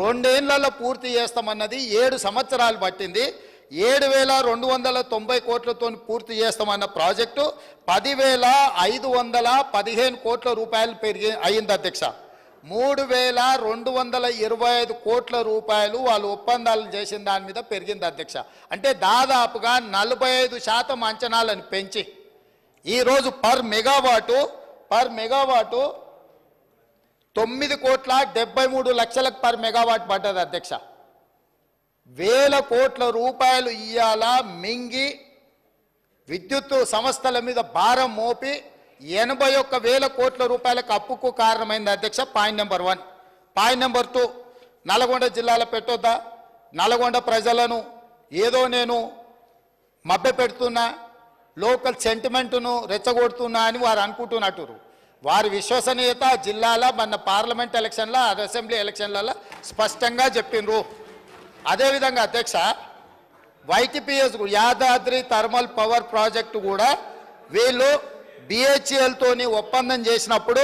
రెండేళ్లలో పూర్తి చేస్తామన్నది 7 సంవత్సరాలు పట్టింది. 7,290 కోట్లతో పూర్తి చేస్తామన్న ప్రాజెక్టు 10,515 కోట్ల రూపాయలు అయింది అధ్యక్ష. 3,225 కోట్ల రూపాయలు వాళ్ళు ఒప్పందాలు చేసిన దాని మీద పెరిగింది అధ్యక్ష. అంటే దాదాపుగా 45% అంచనాలను పెంచి ఈరోజు పర్ మెగావాటు 9,73,00,000 పర్ మెగావాట్ పడ్డది అధ్యక్ష. వేల కోట్ల రూపాయలు ఇయ్యాల మింగి విద్యుత్ సంస్థల మీద భారం మోపి 81,000 కోట్ల రూపాయలకు అప్పుకు కారణమైంది అధ్యక్ష. Point number 1. Point number 2, Nalgonda జిల్లాలో పెట్టొద్దా? నల్గొండ ప్రజలను ఏదో నేను మభ్య పెడుతున్నా, లోకల్ సెంటిమెంటును రెచ్చగొడుతున్నా అని వారు అనుకుంటున్నట్టు. వారి విశ్వసనీయత జిల్లాల మన పార్లమెంట్ ఎలక్షన్ల అసెంబ్లీ ఎలక్షన్లలో స్పష్టంగా చెప్పిండ్రు. అదేవిధంగా అధ్యక్ష YTPS Yadadri thermal power project కూడా వీళ్ళు బిహెచ్ఎల్తోని ఒప్పందం చేసినప్పుడు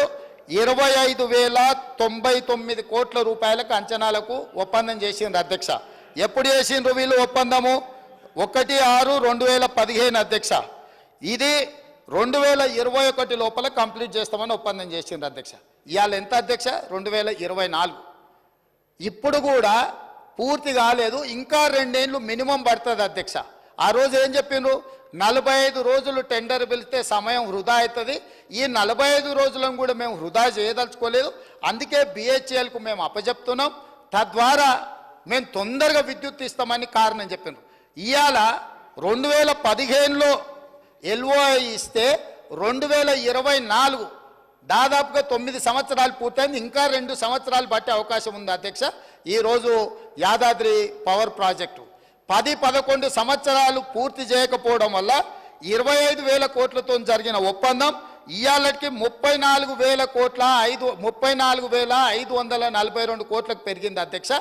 25,099 కోట్ల రూపాయలకు అంచనాలకు ఒప్పందం చేసిండ్రు అధ్యక్ష. ఎప్పుడు చేసిండ్రు వీళ్ళు ఒప్పందము? 1/6/2015 అధ్యక్ష. ఇది 2021 లోపల కంప్లీట్ చేస్తామని ఒప్పందం చేసిండ్రు అధ్యక్ష. ఇవాళ ఎంత అధ్యక్ష? 2024. ఇప్పుడు కూడా పూర్తి కాలేదు, ఇంకా 2 ఏళ్ళు మినిమం పడుతుంది అధ్యక్ష. ఆ రోజు ఏం చెప్పిండ్రు? 45 రోజులు టెండర్ పిలిస్తే సమయం వృధా అవుతుంది. ఈ 45 రోజులను కూడా మేము వృధా చేయదలుచుకోలేదు. అందుకే బిహెచ్ఎల్కు మేము అప్పచెప్తున్నాం, తద్వారా మేము తొందరగా విద్యుత్ ఇస్తామని కారణం చెప్పిండ్రు. ఇవాళ 2015లో ఎల్ఓఐ ఇస్తే 2024 దాదాపుగా 9 సంవత్సరాలు పూర్తయింది. ఇంకా 2 సంవత్సరాలు పట్టే అవకాశం ఉంది అధ్యక్ష. ఈరోజు యాదాద్రి పవర్ ప్రాజెక్టు 10-11 సంవత్సరాలు పూర్తి చేయకపోవడం వల్ల 25,000 కోట్లతో జరిగిన ఒప్పందం ఇవాళకి 34,542 కోట్లకు పెరిగింది అధ్యక్ష.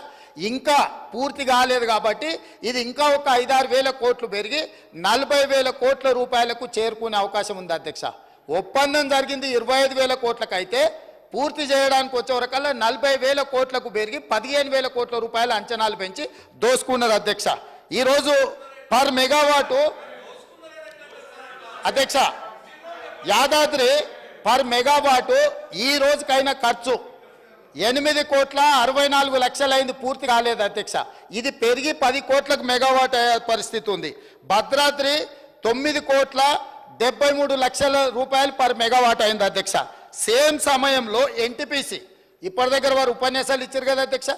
ఇంకా పూర్తి కాలేదు కాబట్టి ఇది ఇంకా ఒక 5-6 కోట్లు పెరిగి 40,000 కోట్ల రూపాయలకు చేరుకునే అవకాశం ఉంది అధ్యక్ష. ఒప్పందం జరిగింది 25,000 కోట్లకు అయితే పూర్తి చేయడానికి వచ్చే వరకల్లా 40,000 కోట్లకు పెరిగి 15,000 కోట్ల రూపాయల అంచనాలు పెంచి దోసుకున్నారు అధ్యక్ష. ఈరోజు పర్ మెగావాటు అధ్యక్ష యాదాద్రి పర్ మెగావాటు ఈ రోజుకైనా ఖర్చు 8,64,00,000 అయింది, పూర్తి కాలేదు అధ్యక్ష. ఇది పెరిగి 10 కోట్లకు మెగావాట్ అయ్యే పరిస్థితి ఉంది. భద్రాద్రి 9,73,00,000 రూపాయలు పర్ మెగావాట్ అయింది అధ్యక్ష. సేమ్ సమయంలో ఎన్టీపీసీ ఇప్పటి దగ్గర వారు ఉపన్యాసాలు ఇచ్చారు కదా అధ్యక్ష.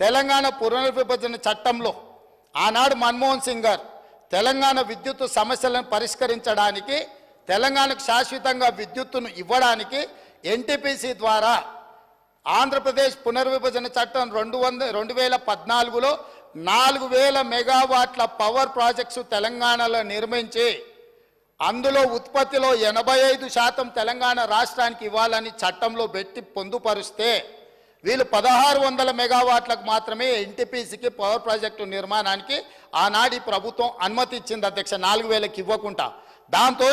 తెలంగాణ పునర్విభజన చట్టంలో ఆనాడు మన్మోహన్ సింగ్ గారు తెలంగాణ విద్యుత్ సమస్యలను పరిష్కరించడానికి, తెలంగాణకు శాశ్వతంగా విద్యుత్తును ఇవ్వడానికి ఎన్టీపీసీ ద్వారా ఆంధ్రప్రదేశ్ పునర్విభజన చట్టం 2014లో 4,000 మెగావాట్ల పవర్ ప్రాజెక్ట్స్ తెలంగాణలో నిర్మించి అందులో ఉత్పత్తిలో 85% తెలంగాణ రాష్ట్రానికి ఇవ్వాలని చట్టంలో పెట్టి పొందుపరిస్తే వీళ్ళు 1,600 మెగావాట్లకు మాత్రమే ఎన్టీపీసీకి పవర్ ప్రాజెక్టు నిర్మాణానికి ఆనాటి ప్రభుత్వం అనుమతి ఇచ్చింది అధ్యక్ష, 4,000కి ఇవ్వకుండా. దాంతో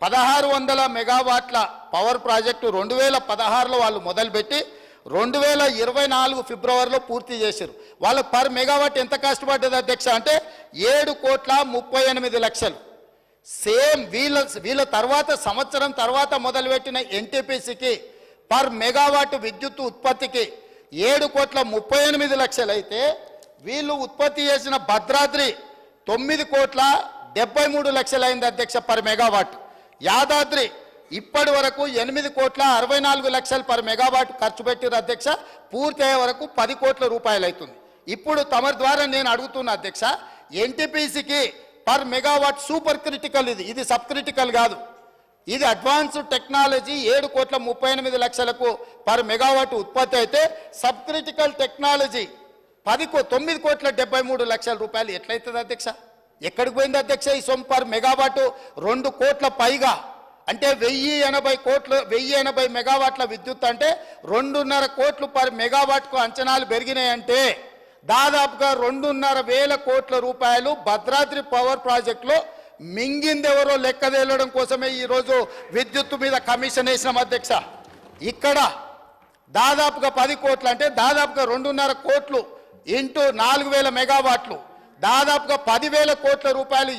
1,600 మెగావాట్ల పవర్ ప్రాజెక్టు 2016లో వాళ్ళు మొదలుపెట్టి 2024 ఫిబ్రవరిలో పూర్తి చేశారు. వాళ్ళకు పర్ మెగావాట్ ఎంత కష్టపడ్డది అధ్యక్ష అంటే 7,38,00,000. సేమ్ వీళ్ళ తర్వాత సంవత్సరం తర్వాత మొదలుపెట్టిన ఎన్టీపీసీకి పర్ మెగావాట్ విద్యుత్ ఉత్పత్తికి 7,38,00,000 అయితే వీళ్ళు ఉత్పత్తి చేసిన భద్రాద్రి 9,73,00,000 అయింది అధ్యక్ష పర్ మెగావాట్. యాదాద్రి ఇప్పటి వరకు 8,64,00,000 పర్ మెగావాట్ ఖర్చు పెట్టారు అధ్యక్ష. పూర్తి అయ్యే వరకు 10 కోట్ల రూపాయలు అవుతుంది. ఇప్పుడు తమరి ద్వారా నేను అడుగుతున్నా అధ్యక్ష, ఎన్టీపీసీకి పర్ మెగావాట్ సూపర్ క్రిటికల్, ఇది సబ్ క్రిటికల్ కాదు, ఇది అడ్వాన్స్డ్ టెక్నాలజీ 7,38,00,000కు పర్ మెగావాట్ ఉత్పత్తి అయితే సబ్ క్రిటికల్ టెక్నాలజీ 9,73,00,000 రూపాయలు ఎట్లయితుంది అధ్యక్ష? ఎక్కడికి పోయింది అధ్యక్ష ఈ సొమ్ము? పర్ మెగావాట్ 2 కోట్ల పైగా, అంటే 1,080 మెగావాట్ల విద్యుత్ అంటే 2.5 కోట్లు పర్ మెగావాట్కు అంచనాలు పెరిగినాయంటే దాదాపుగా 2,500 కోట్ల రూపాయలు భద్రాద్రి పవర్ ప్రాజెక్టులో మింగిందెవరో లెక్క తేలడం కోసమే ఈరోజు విద్యుత్తు మీద కమిషన్ వేసినాం అధ్యక్ష. ఇక్కడ దాదాపుగా 10 కోట్లు అంటే దాదాపుగా 2.5 కోట్లు ఇంటూ 4,000 మెగావాట్లు దాదాపుగా 10,000 కోట్ల రూపాయలు